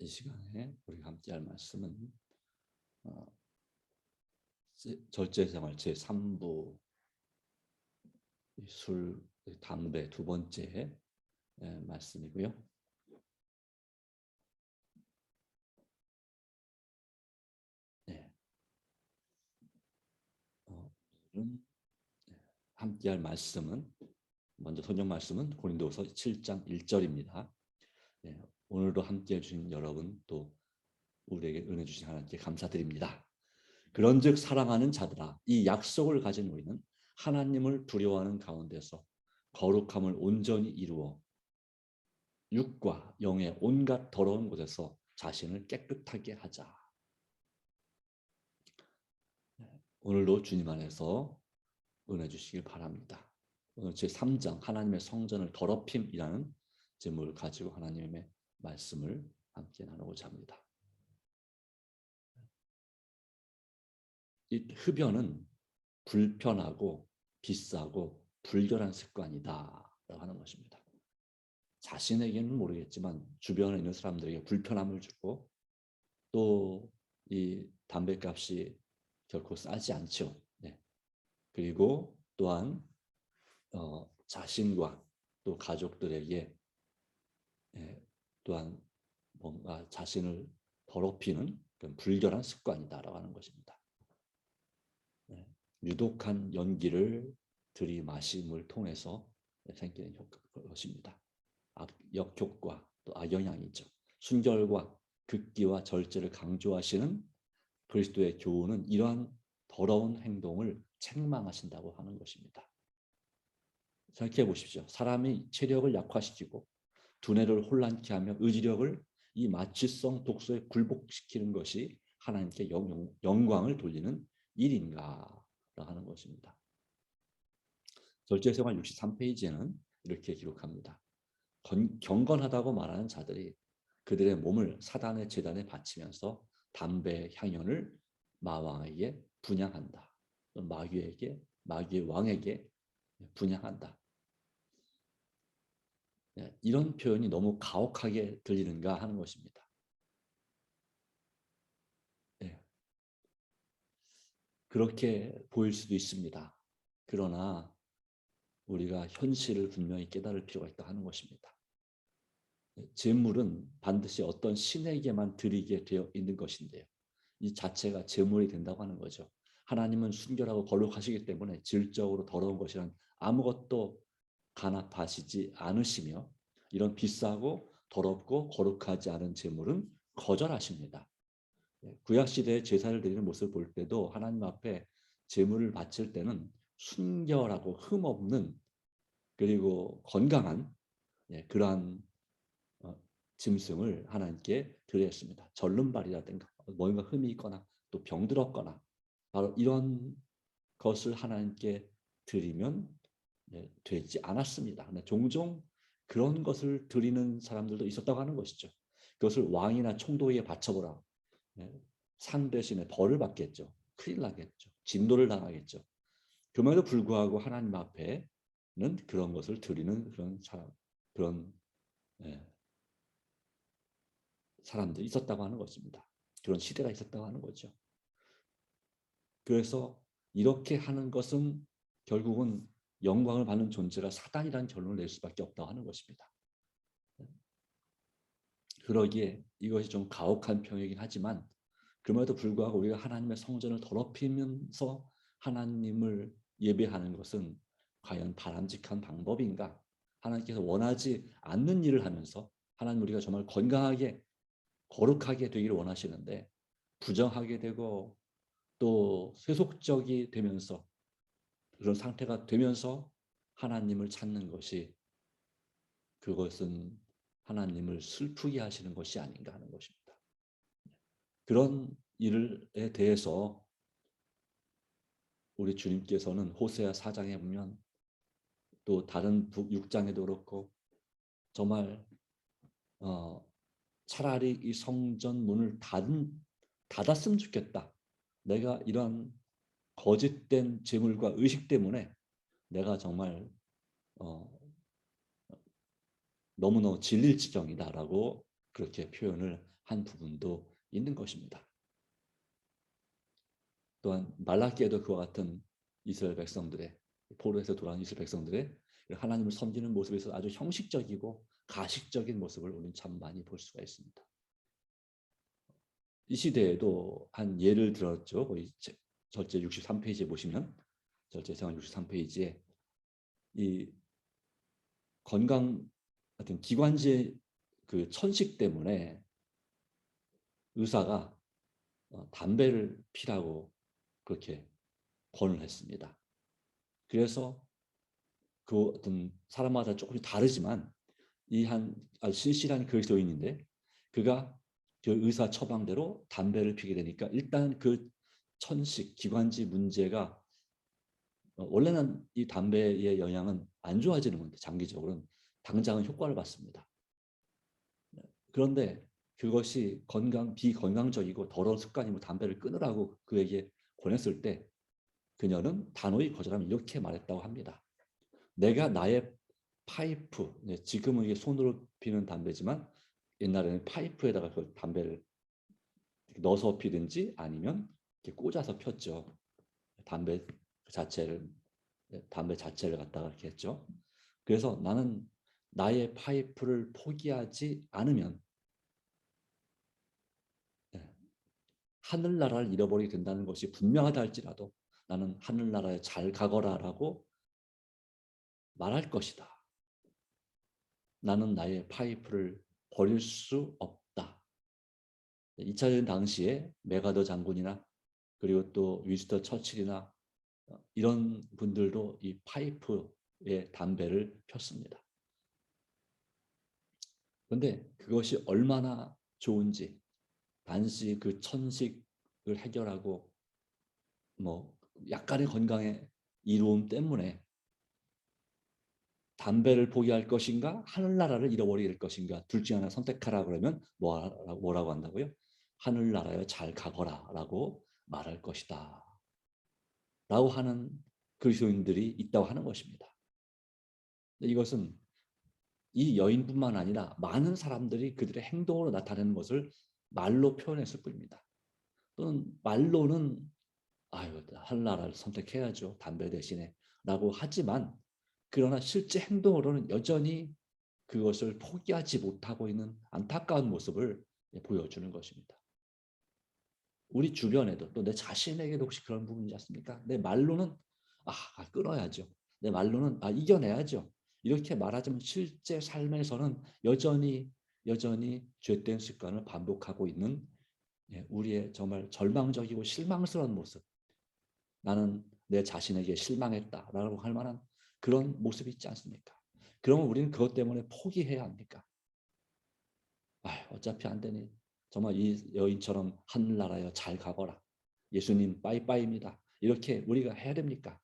이 시간에 우리가 함께할 말씀은 절제생활 제3부 술, 담배 두 번째 말씀이고요. 네. 오늘은 함께할 말씀은 먼저 성경 말씀은 고린도서 7장 1절입니다. 네, 오늘도 함께해 주신 여러분 또 우리에게 은혜 주신 하나님께 감사드립니다. 그런즉 사랑하는 자들아 이 약속을 가진 우리는 하나님을 두려워하는 가운데서 거룩함을 온전히 이루어 육과 영의 온갖 더러운 곳에서 자신을 깨끗하게 하자. 오늘도 주님 안에서 은혜 주시길 바랍니다. 오늘 제3장 하나님의 성전을 더럽힘이라는 제목을 가지고 하나님의 말씀을 함께 나누고자 합니다. 이 흡연은 불편하고 비싸고 불결한 습관이다라고 하는 것입니다. 자신에게는 모르겠지만 주변에 있는 사람들에게 불편함을 주고 또 이 담배값이 결코 싸지 않죠. 네. 그리고 또한 자신과 또 가족들에게 또한 뭔가 자신을 더럽히는 그런 불결한 습관이다라고 하는 것입니다. 유독한 연기를 들이마심을 통해서 생기는 것입니다. 역효과 또 악영향이죠. 순결과 극기와 절제를 강조하시는 그리스도의 교훈은 이러한 더러운 행동을 책망하신다고 하는 것입니다. 생각해 보십시오. 사람이 체력을 약화시키고 두뇌를 혼란케 하며 의지력을 이 마취성 독소에 굴복시키는 것이 하나님께 영광을 돌리는 일인가 하는 것입니다. 절제생활 63페이지에는 이렇게 기록합니다. 경건하다고 말하는 자들이 그들의 몸을 사단의 제단에 바치면서 담배 향연을 마왕에게 분향한다. 마귀의 왕에게 분향한다. 이런 표현이 너무 가혹하게 들리는가 하는 것입니다. 그렇게 보일 수도 있습니다. 그러나 우리가 현실을 분명히 깨달을 필요가 있다 하는 것입니다. 제물은 반드시 어떤 신에게만 드리게 되어 있는 것인데요. 이 자체가 제물이 된다고 하는 거죠. 하나님은 순결하고 거룩하시기 때문에 질적으로 더러운 것이란 아무것도 간합하시지 않으시며 이런 비싸고 더럽고 거룩하지 않은 제물은 거절하십니다. 구약시대에 제사를 드리는 모습을 볼 때도 하나님 앞에 제물을 바칠 때는 순결하고 흠없는 그리고 건강한 그러한 짐승을 하나님께 드렸습니다. 절름발이라든가 뭔가 흠이 있거나 또 병들었거나 바로 이런 것을 하나님께 드리면 되지 않았습니다. 근데 종종 그런 것을 드리는 사람들도 있었다고 하는 것이죠. 그것을 왕이나 총독에게 바쳐보라. 상 대신에 벌을 받겠죠. 큰일 나겠죠. 진노를 당하겠죠. 그럼에도 불구하고 하나님 앞에는 그런 것을 드리는 그런 사람, 그런 사람들이 있었다고 하는 것입니다. 그런 시대가 있었다고 하는 거죠. 그래서 이렇게 하는 것은 결국은 영광을 받는 존재가 사단이라는 결론을 낼 수밖에 없다고 하는 것입니다. 그러기에 이것이 좀 가혹한 표현이긴 하지만 그럼에도 불구하고 우리가 하나님의 성전을 더럽히면서 하나님을 예배하는 것은 과연 바람직한 방법인가? 하나님께서 원하지 않는 일을 하면서 하나님 우리가 정말 건강하게 거룩하게 되기를 원하시는데 부정하게 되고 또 세속적이 되면서 그런 상태가 되면서 하나님을 찾는 것이 그것은 하나님을 슬프게 하시는 것이 아닌가 하는 것입니다. 그런 일에 대해서 우리 주님께서는 호세아 4장에 보면 또 다른 6장에도 그렇고 정말 차라리 이 성전 문을 닫았으면 좋겠다. 내가 이런 거짓된 재물과 의식 때문에 내가 정말 너무너무 질릴 지경이다라고 그렇게 표현을 한 부분도 있는 것입니다. 또한 말라기에도 그와 같은 이스라엘 백성들의 포로에서 돌아온 이스라엘 백성들의 하나님을 섬기는 모습에서 아주 형식적이고 가식적인 모습을 우리는 참 많이 볼 수가 있습니다. 이 시대에도 한 예를 들었죠. 거의 절제 63페이지에 보시면 절제생활 63페이지에 이 건강 같은 기관지 그 천식 때문에 의사가 담배를 피라고 그렇게 권을 했습니다. 그래서 그 어떤 사람마다 조금 다르지만 이 한 신실한 그리스도인인데 그가 그 의사 처방대로 담배를 피게 되니까 일단 그 천식 기관지 문제가 원래는 이 담배의 영향은 안 좋아지는 건데 장기적으로는 당장은 효과를 받습니다. 그런데 그것이 비건강적이고 더러운 습관이고 담배를 끊으라고 그에게 권했을 때 그녀는 단호히 거절하며 이렇게 말했다고 합니다. 내가 나의 파이프, 지금은 이게 손으로 피는 담배지만 옛날에는 파이프에다가 그 담배를 넣어서 피든지 아니면 이렇게 꽂아서 폈죠. 담배 자체를 담배 자체를 갖다가 이렇게 했죠. 그래서 나는 나의 파이프를 포기하지 않으면 하늘나라를 잃어버리게 된다는 것이 분명하다 할지라도 나는 하늘나라에 잘 가거라라고 말할 것이다. 나는 나의 파이프를 버릴 수 없다. 2차 대전 당시에 메가더 장군이나 그리고 또 위스터 처칠이나 이런 분들도 이 파이프에 담배를 폈습니다. 그런데 그것이 얼마나 좋은지 단지 그 천식을 해결하고 뭐 약간의 건강의 이로움 때문에 담배를 포기할 것인가 하늘나라를 잃어버리게 될 것인가 둘 중에 하나 선택하라 그러면 뭐라고 한다고요? 하늘나라에 잘 가거라 라고 말할 것이다 라고 하는 그리스도인들이 있다고 하는 것입니다. 이것은 이 여인뿐만 아니라 많은 사람들이 그들의 행동으로 나타내는 것을 말로 표현했을 뿐입니다. 또는 말로는 아유 하늘나라를 선택해야죠 담배 대신에 라고 하지만 그러나 실제 행동으로는 여전히 그것을 포기하지 못하고 있는 안타까운 모습을 보여주는 것입니다. 우리 주변에도 또 내 자신에게도 혹시 그런 부분이지 않습니까? 내 말로는 끊어야죠. 내 말로는 이겨내야죠. 이렇게 말하지만 실제 삶에서는 여전히 죄된 습관을 반복하고 있는 우리의 정말 절망적이고 실망스러운 모습. 나는 내 자신에게 실망했다라고 할 만한 그런 모습이 있지 않습니까? 그러면 우리는 그것 때문에 포기해야 합니까? 어차피 안 되니 정말 이 여인처럼 하늘나라여 잘 가거라. 예수님 빠이빠이입니다. 이렇게 우리가 해야 됩니까?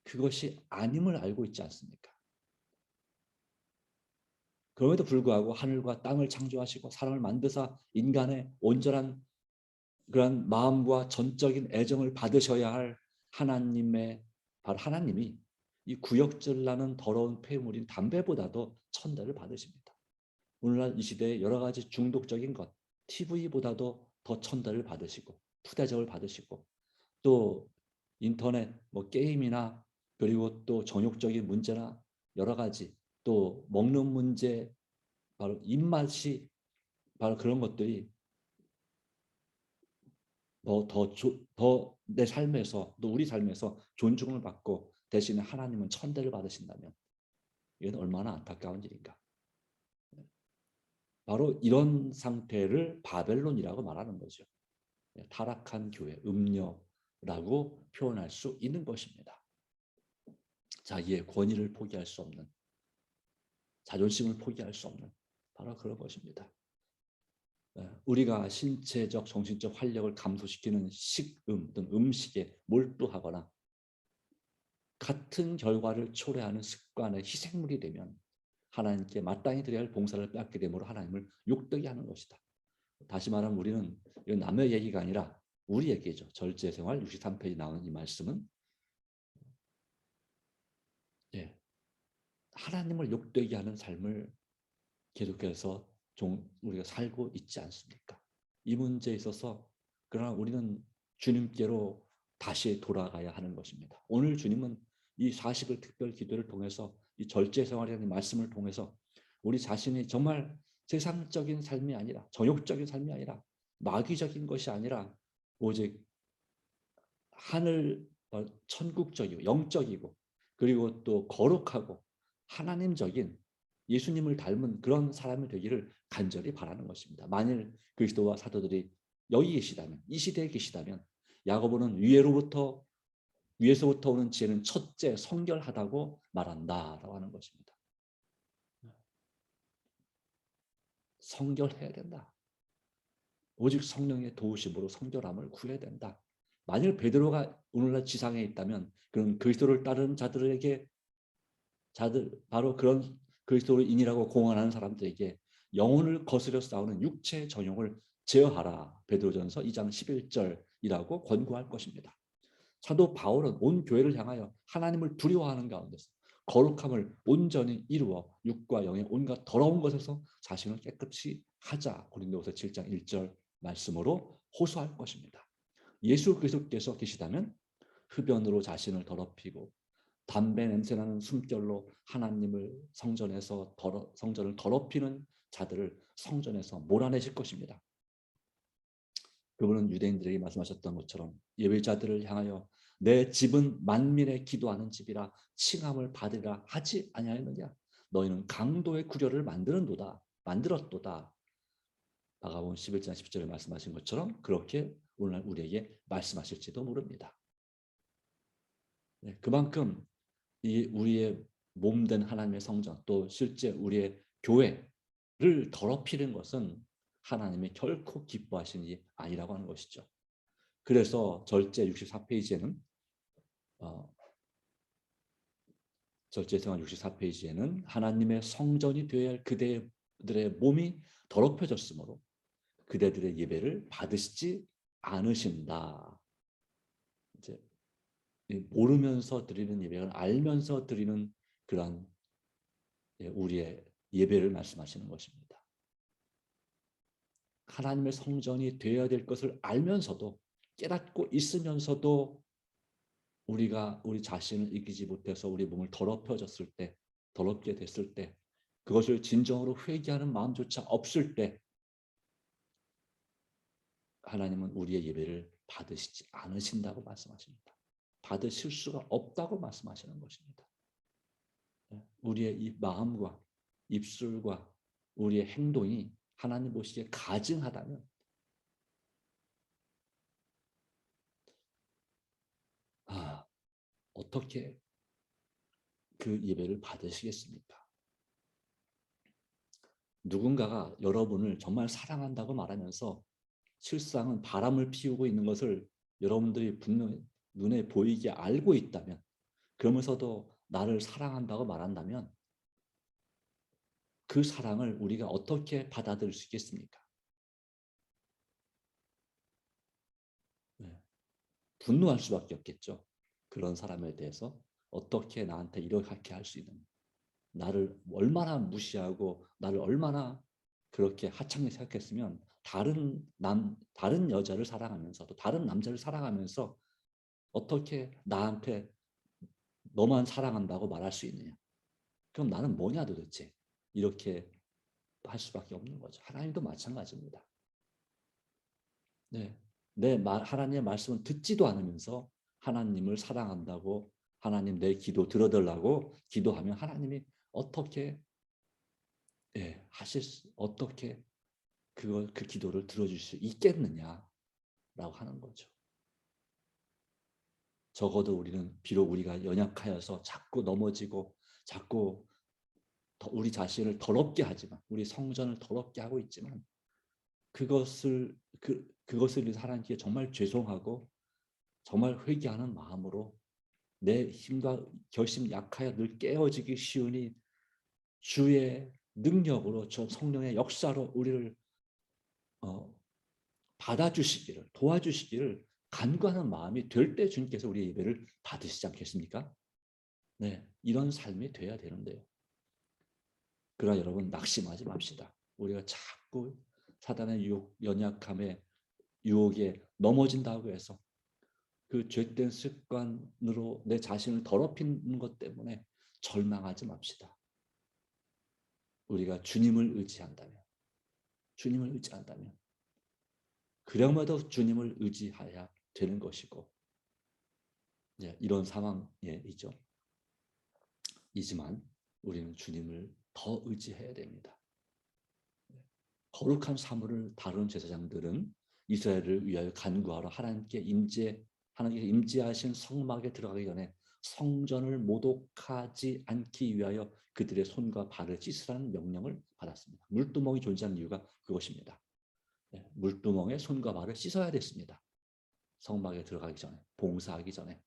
그것이 아님을 알고 있지 않습니까? 그럼에도 불구하고 하늘과 땅을 창조하시고 사람을 만드사 인간의 온전한 그런 마음과 전적인 애정을 받으셔야 할 하나님의 바로 하나님이 이 구역질나는 더러운 폐물인 담배보다도 천대를 받으십니다. 오늘날 이 시대에 여러 가지 중독적인 것, TV보다도 더 천대를 받으시고 푸대접을 받으시고 또 인터넷, 뭐 게임이나 그리고 또 정욕적인 문제나 여러 가지 또 먹는 문제, 바로 입맛이 바로 그런 것들이 더 내 삶에서 또 우리 삶에서 존중을 받고 대신에 하나님은 천대를 받으신다면 이건 얼마나 안타까운 일인가. 바로 이런 상태를 바벨론이라고 말하는 거죠. 타락한 교회, 음녀라고 표현할 수 있는 것입니다. 자기의 권위를 포기할 수 없는, 자존심을 포기할 수 없는 바로 그런 것입니다. 우리가 신체적, 정신적 활력을 감소시키는 식음 또는 음식에 몰두하거나 같은 결과를 초래하는 습관의 희생물이 되면 하나님께 마땅히 드려야 할 봉사를 빼앗게 되므로 하나님을 욕되게 하는 것이다. 다시 말하면 우리는 이건 남의 얘기가 아니라 우리 얘기죠. 절제생활 63페이지 나오는 이 말씀은 하나님을 욕되게 하는 삶을 계속해서 우리가 살고 있지 않습니까? 이 문제에 있어서 그러나 우리는 주님께로 다시 돌아가야 하는 것입니다. 오늘 주님은 이 40일 특별 기도를 통해서 이 절제 생활이라는 말씀을 통해서 우리 자신이 정말 세상적인 삶이 아니라 정욕적인 삶이 아니라 마귀적인 것이 아니라 오직 하늘 천국적이고 영적이고 그리고 또 거룩하고 하나님적인 예수님을 닮은 그런 사람이 되기를 간절히 바라는 것입니다. 만일 그리스도와 사도들이 여기 계시다면 이 시대에 계시다면 야고보는 위에서부터 오는 지혜는 첫째 성결하다고 말한다라고 하는 것입니다. 성결해야 된다. 오직 성령의 도우심으로 성결함을 구해야 된다. 만일 베드로가 오늘날 지상에 있다면 그런 그리스도를 따르는 바로 그런 그리스도를 인이라고 공언하는 사람들에게 영혼을 거스려 싸우는 육체의 전용을 제어하라. 베드로전서 2장 11절이라고 권고할 것입니다. 사도 바울은 온 교회를 향하여 하나님을 두려워하는 가운데서 거룩함을 온전히 이루어 육과 영의 온갖 더러운 것에서 자신을 깨끗이 하자. 고린도후서 7장 1절 말씀으로 호소할 것입니다. 예수 그리스도께서 계시다면 흡연으로 자신을 더럽히고 담배 냄새나는 숨결로 하나님을 성전을 더럽히는 자들을 성전에서 몰아내실 것입니다. 그분은 유대인들에게 말씀하셨던 것처럼 예배자들을 향하여 내 집은 만민의 기도하는 집이라 칭함을 받으리라 하지 아니하였느냐. 너희는 강도의 구려를 만들었도다. 마가복음 11장 10절에 말씀하신 것처럼 그렇게 오늘날 우리에게 말씀하실지도 모릅니다. 네, 그만큼 이 우리의 몸된 하나님의 성전 또 실제 우리의 교회를 더럽히는 것은 하나님이 결코 기뻐하시는 일이 아니라고 하는 것이죠. 그래서 절제 64페이지에는 절제생활 64페이지에는 하나님의 성전이 되어야 할 그대들의 몸이 더럽혀졌으므로 그대들의 예배를 받으시지 않으신다. 이제 모르면서 드리는 예배가 알면서 드리는 그런 우리의 예배를 말씀하시는 것입니다. 하나님의 성전이 되어야 될 것을 알면서도 깨닫고 있으면서도 우리가 우리 자신을 이기지 못해서 우리 몸을 더럽게 됐을 때 그것을 진정으로 회개하는 마음조차 없을 때 하나님은 우리의 예배를 받으시지 않으신다고 말씀하십니다. 받으실 수가 없다고 말씀하시는 것입니다. 우리의 이 마음과 입술과 우리의 행동이 하나님 보시기에 가증하다면 어떻게 그 예배를 받으시겠습니까? 누군가가 여러분을 정말 사랑한다고 말하면서 실상은 바람을 피우고 있는 것을 여러분들이 분명히 눈에 보이게 알고 있다면 그러면서도 나를 사랑한다고 말한다면 그 사랑을 우리가 어떻게 받아들일 수 있겠습니까? 네. 분노할 수밖에 없겠죠. 그런 사람에 대해서 어떻게 나한테 이렇게 할 수 있는 나를 얼마나 무시하고 나를 얼마나 그렇게 하찮게 생각했으면 다른 여자를 사랑하면서도 다른 남자를 사랑하면서 어떻게 나한테 너만 사랑한다고 말할 수 있느냐. 그럼 나는 뭐냐 도대체. 이렇게 할 수밖에 없는 거죠. 하나님도 마찬가지입니다. 네, 하나님의 말씀을 듣지도 않으면서 하나님을 사랑한다고 하나님 내 기도 들어달라고 기도하면 하나님이 어떻게 어떻게 그 기도를 들어줄 수 있겠느냐라고 하는 거죠. 적어도 우리는 비록 우리가 연약하여서 자꾸 넘어지고 자꾸 우리 자신을 더럽게 하지만 우리 성전을 더럽게 하고 있지만 그것을 위해서 하나님께 정말 죄송하고 정말 회개하는 마음으로 내 힘과 결심 약하여 늘 깨어지기 쉬우니 주의 능력으로 저 성령의 역사로 우리를 받아주시기를 도와주시기를 간구하는 마음이 될 때 주님께서 우리의 예배를 받으시지 않겠습니까? 네, 이런 삶이 돼야 되는데요. 그러나 여러분 낙심하지 맙시다. 우리가 자꾸 사단의 유혹, 연약함에 유혹에 넘어진다고 해서 그 죄된 습관으로 내 자신을 더럽히는 것 때문에 절망하지 맙시다. 우리가 주님을 의지한다면, 주님을 의지한다면, 그럼에도 주님을 의지해야 되는 것이고, 이런 상황이죠. 이지만 우리는 주님을 더 의지해야 됩니다. 거룩한 사물을 다루는 제사장들은 이스라엘을 위하여 간구하러 하나님께 임재하신 성막에 들어가기 전에 성전을 모독하지 않기 위하여 그들의 손과 발을 씻으라는 명령을 받았습니다. 물두멍이 존재하는 이유가 그것입니다. 물두멍에 손과 발을 씻어야 됐습니다. 성막에 들어가기 전에, 봉사하기 전에.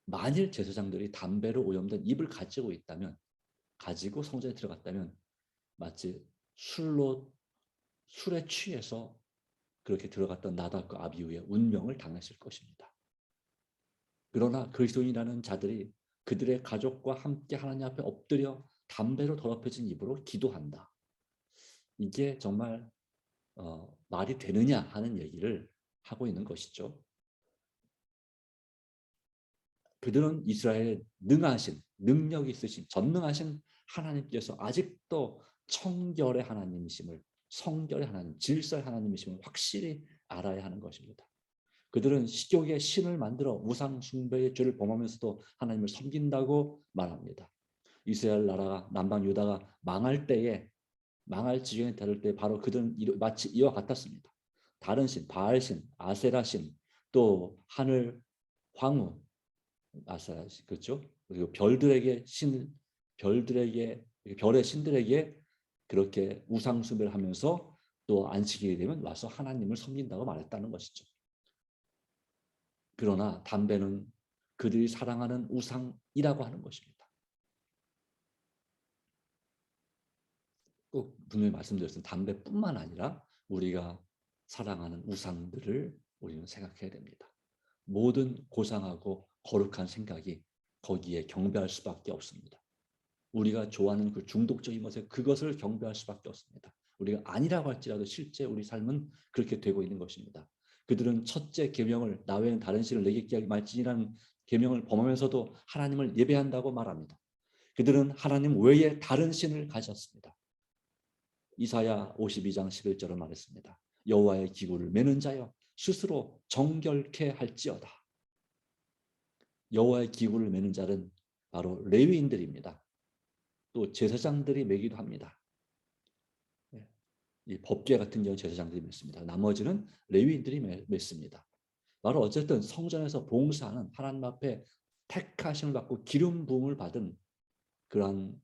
만일 제사장들이 담배로 오염된 입을 가지고 성전에 들어갔다면 마치 술에 취해서 그렇게 들어갔던 나답과 아비후의 운명을 당했을 것입니다. 그러나 그리스도인이라는 자들이 그들의 가족과 함께 하나님 앞에 엎드려 담배로 더럽혀진 입으로 기도한다. 이게 정말 말이 되느냐 하는 얘기를 하고 있는 것이죠. 그들은 이스라엘의 능하신, 능력 있으신, 전능하신 하나님께서 아직도 성결의 하나님이심을, 성결의 하나님, 질서의 하나님이심을 확실히 알아야 하는 것입니다. 그들은 식욕의 신을 만들어 우상 숭배의 죄를 범하면서도 하나님을 섬긴다고 말합니다. 이스라엘 나라가 남방 유다가 망할 지경에 다를 때 바로 그들은 마치 이와 같았습니다. 다른 신, 바알신, 아세라신, 또 하늘 황후, 아세라신, 그렇죠? 그리고 별의 신들에게 그렇게 우상 숭배를 하면서 또 안식일이 되면 와서 하나님을 섬긴다고 말했다는 것이죠. 그러나 담배는 그들이 사랑하는 우상이라고 하는 것입니다. 꼭 분명히 말씀드렸습니다. 담배뿐만 아니라 우리가 사랑하는 우상들을 우리는 생각해야 됩니다. 모든 고상하고 거룩한 생각이 거기에 경배할 수밖에 없습니다. 우리가 좋아하는 그 중독적인 그것을 경배할 수밖에 없습니다. 우리가 아니라고 할지라도 실제 우리 삶은 그렇게 되고 있는 것입니다. 그들은 첫째 계명을 나 외에는 다른 신을 내게 하지 말지니라는 계명을 범하면서도 하나님을 예배한다고 말합니다. 그들은 하나님 외에 다른 신을 가졌습니다. 이사야 52장 11절을 말했습니다. 여호와의 기구를 매는 자여 스스로 정결케 할지어다. 여호와의 기구를 매는 자는 바로 레위인들입니다. 또 제사장들이 매기도 합니다. 이 법궤 같은 경우 제사장들이 맺습니다. 나머지는 레위인들이 맺습니다. 바로 어쨌든 성전에서 봉사하는 하나님 앞에 택하심을 받고 기름 부음을 받은 그런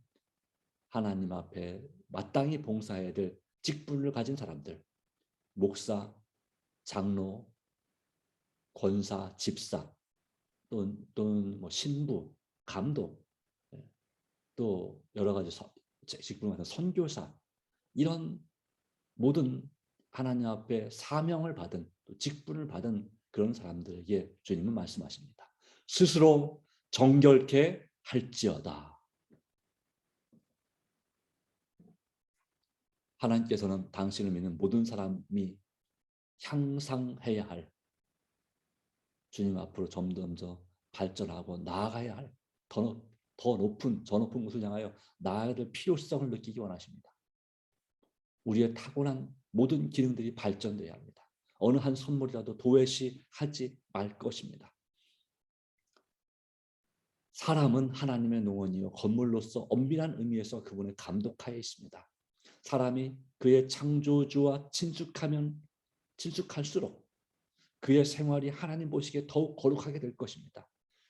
하나님 앞에 마땅히 봉사해야 될 직분을 가진 사람들, 목사, 장로, 권사, 집사, 또는 뭐 신부, 감독, 또 여러 가지 직분을 가진 선교사, 이런 모든 하나님 앞에 사명을 받은 직분을 받은 그런 사람들에게 주님은 말씀하십니다. 스스로 정결케 할지어다. 하나님께서는 당신을 믿는 모든 사람이 향상해야 할, 주님 앞으로 점점 더 발전하고 나아가야 할 더 높은 곳을 향하여 나아가야 될 필요성을 느끼기 원하십니다. 우리의 타고난 모든 기능들이 발전돼야 합니다. 어느 한 선물이라도 도외시하지 말 것입니다. 사람은 하나님의 농원이요 건물로서 엄밀한 의미에서 그분의 감독하에 있습니다. 사람이 그의 창조주와 친숙할수록 그의 생활이 하나님 보시기에 더욱 거룩하게 될 것입니다.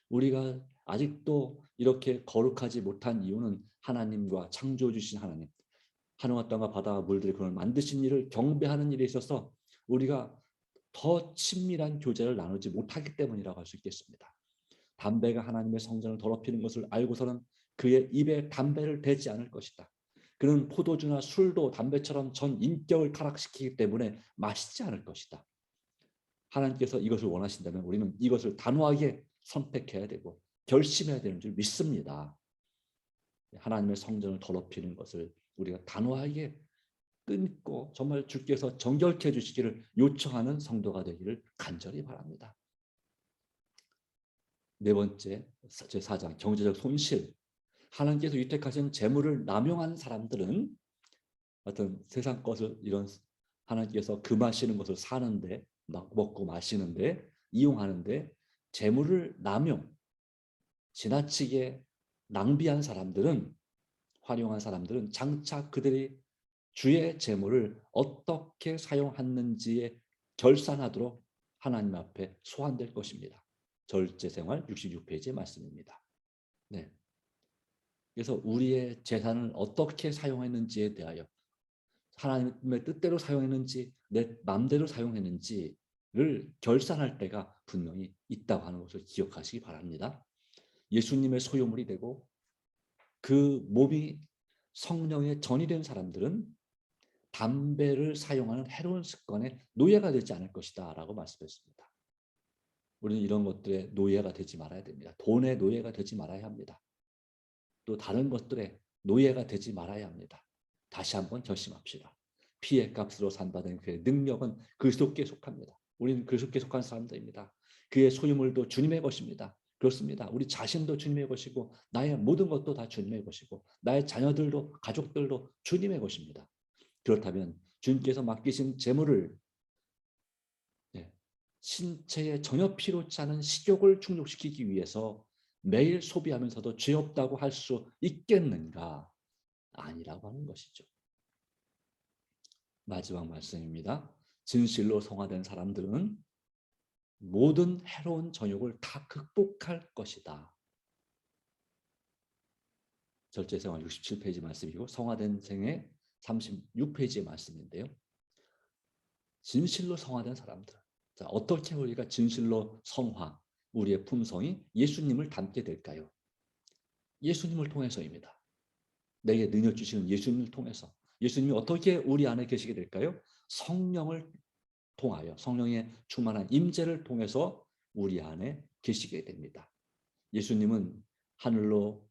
우리가 아직도 이렇게 거룩하지 못한 이유는 하나님과 창조주신 하나님, 하늘과 땅과 바다와 물들이 그걸 만드신 일을 경배하는 일에 있어서 우리가 더 친밀한 교제를 나누지 못하기 때문이라고 할 수 있겠습니다. 담배가 하나님의 성전을 더럽히는 것을 알고서는 그의 입에 담배를 대지 않을 것이다. 그는 포도주나 술도 담배처럼 전 인격을 타락시키기 때문에 마시지 않을 것이다. 하나님께서 이것을 원하신다면 우리는 이것을 단호하게 선택해야 되고 결심해야 되는 줄 믿습니다. 하나님의 성전을 더럽히는 것을 우리가 단호하게 끊고 정말 주께서 정결케 해주시기를 요청하는 성도가 되기를 간절히 바랍니다. 네 번째, 제4장 경제적 손실. 하나님께서 유택하신 재물을 남용하는 사람들은 어떤 세상 것을 이런 하나님께서 금하시는 것을 사는데 먹고 마시는데 이용하는데 재물을 남용 지나치게 낭비한 사람들은 활용한 사람들은 장차 그들이 주의 재물을 어떻게 사용했는지에 결산하도록 하나님 앞에 소환될 것입니다. 절제생활 66페이지의 말씀입니다. 네. 그래서 우리의 재산을 어떻게 사용했는지에 대하여 하나님의 뜻대로 사용했는지 내 마음대로 사용했는지를 결산할 때가 분명히 있다고 하는 것을 기억하시기 바랍니다. 예수님의 소유물이 되고 그 몸이 성령의 전이 된 사람들은 담배를 사용하는 해로운 습관에 노예가 되지 않을 것이다 라고 말씀했습니다. 우리는 이런 것들에 노예가 되지 말아야 됩니다. 돈의 노예가 되지 말아야 합니다. 또 다른 것들에 노예가 되지 말아야 합니다. 다시 한번 결심합시다. 피의 값으로 산받은 그의 능력은 그리스도께 속합니다. 우리는 그리스도께 속한 사람들입니다. 그의 소유물도 주님의 것입니다. 그렇습니다. 우리 자신도 주님의 것이고 나의 모든 것도 다 주님의 것이고 나의 자녀들도 가족들도 주님의 것입니다. 그렇다면 주님께서 맡기신 재물을 신체에 전혀 필요치 않은 식욕을 충족시키기 위해서 매일 소비하면서도 죄 없다고 할 수 있겠는가? 아니라고 하는 것이죠. 마지막 말씀입니다. 진실로 성화된 사람들은 모든 해로운 정욕을 다 극복할 것이다. 절제생활 67페이지 말씀이고 성화된 생의 36페이지의 말씀인데요. 진실로 성화된 사람들. 자, 어떻게 우리가 진실로 성화, 우리의 품성이 예수님을 닮게 될까요? 예수님을 통해서입니다. 내게 능력 주시는 예수님을 통해서. 예수님이 어떻게 우리 안에 계시게 될까요? 성령을 통하여 성령의 충만한 임재를 통해서 우리 안에 계시게 됩니다. 예수님은 하늘로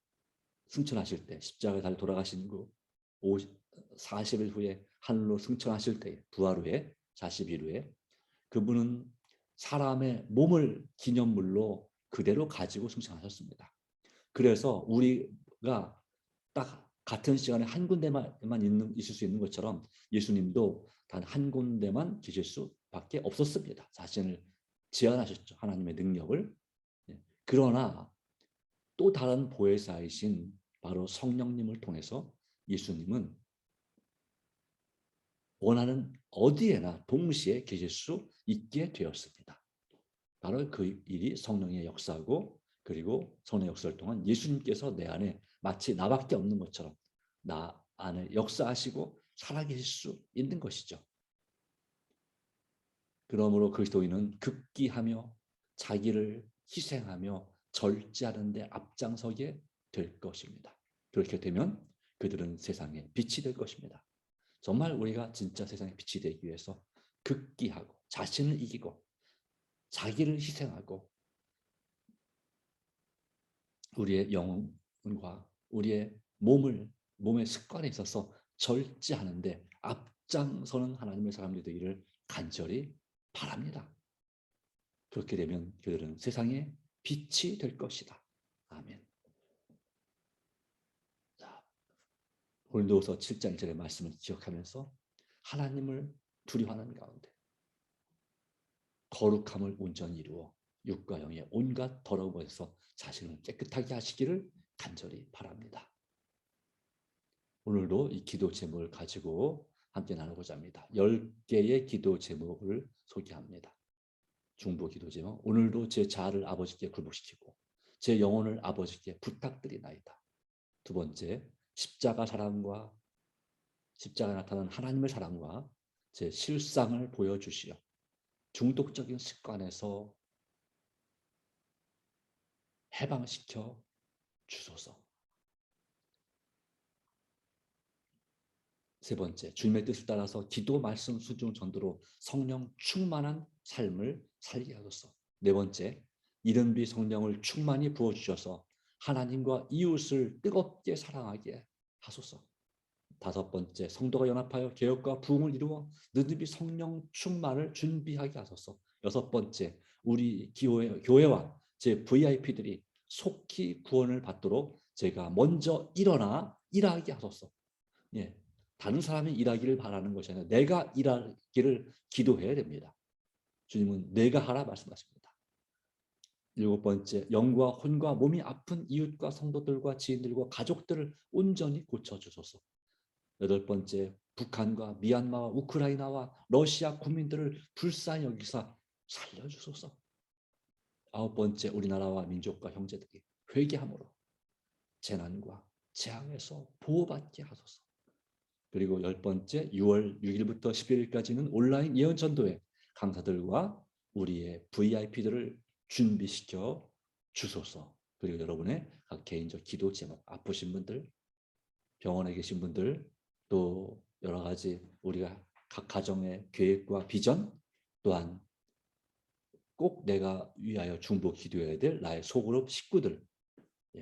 승천하실 때 십자가에 달려 돌아가신 후 40일 후에 하늘로 승천하실 때 부활 후에 40일 후에 그분은 사람의 몸을 기념물로 그대로 가지고 승천하셨습니다. 그래서 우리가 딱 같은 시간에 한 군데만 있을 수 있는 것처럼 예수님도 단 한 군데만 계실 수밖에 없었습니다. 자신을 제한하셨죠. 하나님의 능력을. 그러나 또 다른 보혜사이신 바로 성령님을 통해서 예수님은 원하는 어디에나 동시에 계실 수 있게 되었습니다. 바로 그 일이 성령의 역사고 그리고 성령의 역사를 통한 예수님께서 내 안에 마치 나밖에 없는 것처럼 나 안에 역사하시고 살아계실 수 있는 것이죠. 그러므로 그리스도인은 극기하며 자기를 희생하며 절제하는 데 앞장서게 될 것입니다. 그렇게 되면 그들은 세상의 빛이 될 것입니다. 정말 우리가 진짜 세상의 빛이 되기 위해서 극기하고 자신을 이기고 자기를 희생하고 우리의 영혼과 우리의 몸의 습관에 있어서 절제하는데 앞장서는 하나님의 사람들이 되기를 간절히 바랍니다. 그렇게 되면 그들은 세상의 빛이 될 것이다. 아멘. 자, 고린도후서 7장 1절의 말씀을 기억하면서 하나님을 두려워하는 가운데 거룩함을 온전히 이루어 육과 영의 온갖 더러운 것에서 자신을 깨끗하게 하시기를 간절히 바랍니다. 오늘도 이 기도 제목을 가지고 함께 나누고자 합니다. 10개의 기도 제목을 소개합니다. 중보 기도 제목. 오늘도 제 자아를 아버지께 굴복시키고 제 영혼을 아버지께 부탁드리나이다. 두 번째, 십자가 사랑과 십자가에 나타난 하나님의 사랑과 제 실상을 보여주시어 중독적인 습관에서 해방시켜 주소서. 세 번째, 주님의 뜻을 따라서 기도, 말씀, 순종, 전도로 성령 충만한 삶을 살게 하소서. 네 번째, 이른비 성령을 충만히 부어주셔서 하나님과 이웃을 뜨겁게 사랑하게 하소서. 5번째, 성도가 연합하여 개혁과 부흥을 이루어 느느비 성령 충만을 준비하게 하소서. 6번째, 우리 교회와 제 VIP들이 속히 구원을 받도록 제가 먼저 일어나 일하게 하소서. 예, 다른 사람이 일하기를 바라는 것이 아니라 내가 일하기를 기도해야 됩니다. 주님은 내가 하라 말씀하십니다. 7번째, 영과 혼과 몸이 아픈 이웃과 성도들과 지인들과 가족들을 온전히 고쳐주소서. 8번째, 북한과 미얀마와 우크라이나와 러시아 국민들을 불쌍히 여기사 살려주소서. 9번째, 우리나라와 민족과 형제들이 회개함으로 재난과 재앙에서 보호받게 하소서. 그리고 10번째, 6월 6일부터 11일까지는 온라인 예언 전도회 강사들과 우리의 VIP들을 준비시켜 주소서. 그리고 여러분의 각 개인적 기도 제목, 아프신 분들, 병원에 계신 분들, 또 여러 가지 우리가 각 가정의 계획과 비전, 또한 꼭 내가 위하여 중보 기도해야 될 나의 소그룹 식구들,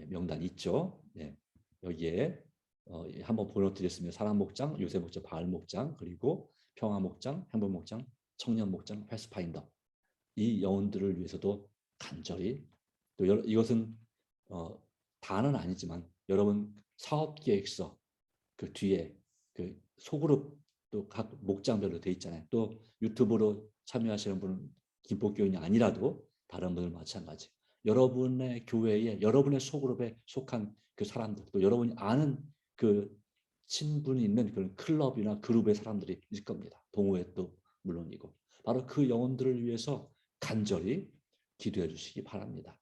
명단 있죠. 여기에 한번 보여드렸으면 사랑 목장, 요새 목장, 바알 목장, 그리고 평화 목장, 행복 목장, 청년 목장, 패스파인더, 이 영혼들을 위해서도 간절히, 또 이것은 다는 아니지만 여러분 사업 계획서 그 뒤에 그 소그룹 또 각 목장별로 돼 있잖아요. 또 유튜브로 참여하시는 분은 김포교인이 아니라도 다른 분들 마찬가지. 여러분의 교회에 여러분의 소그룹에 속한 그 사람들, 또 여러분이 아는 그 친분이 있는 그런 클럽이나 그룹의 사람들이 있을 겁니다. 동호회도 물론이고. 바로 그 영혼들을 위해서 간절히 기도해 주시기 바랍니다.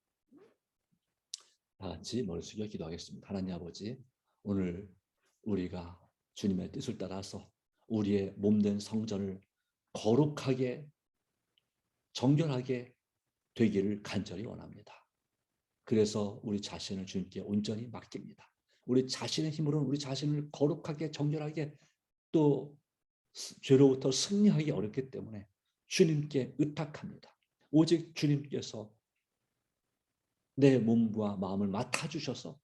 다 같이 머리 숙여 기도하겠습니다. 하나님 아버지, 오늘 우리가 주님의 뜻을 따라서 우리의 몸된 성전을 거룩하게 정결하게 되기를 간절히 원합니다. 그래서 우리 자신을 주님께 온전히 맡깁니다. 우리 자신의 힘으로는 우리 자신을 거룩하게 정결하게 또 죄로부터 승리하기 어렵기 때문에 주님께 의탁합니다. 오직 주님께서 내 몸과 마음을 맡아주셔서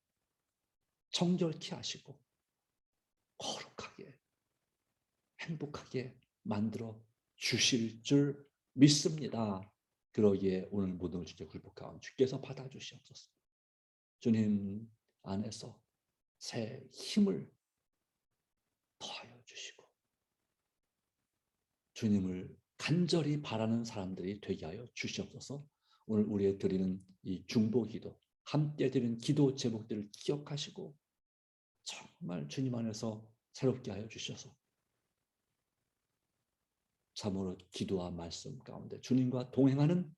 정결케 하시고 거룩하게 행복하게 만들어 주실 줄 믿습니다. 그러기에 오늘 모든 걸 주께 굴복하온 주께서 받아주시옵소서. 주님 안에서 새 힘을 더하여 주시고 주님을 간절히 바라는 사람들이 되게 하여 주시옵소서. 오늘 우리의 드리는 이 중보기도, 함께 드리는 기도 제목들을 기억하시고 정말 주님 안에서 새롭게 하여 주셔서 참으로 기도와 말씀 가운데 주님과 동행하는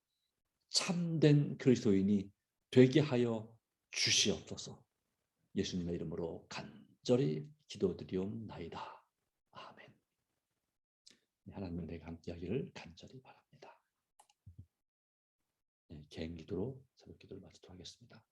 참된 그리스도인이 되게 하여 주시옵소서. 예수님의 이름으로 간절히 기도드리옵나이다. 아멘. 하나님은 내가 함께하기를 간절히 바랍니다. 개인 기도로 새벽 기도를 마치도록 하겠습니다.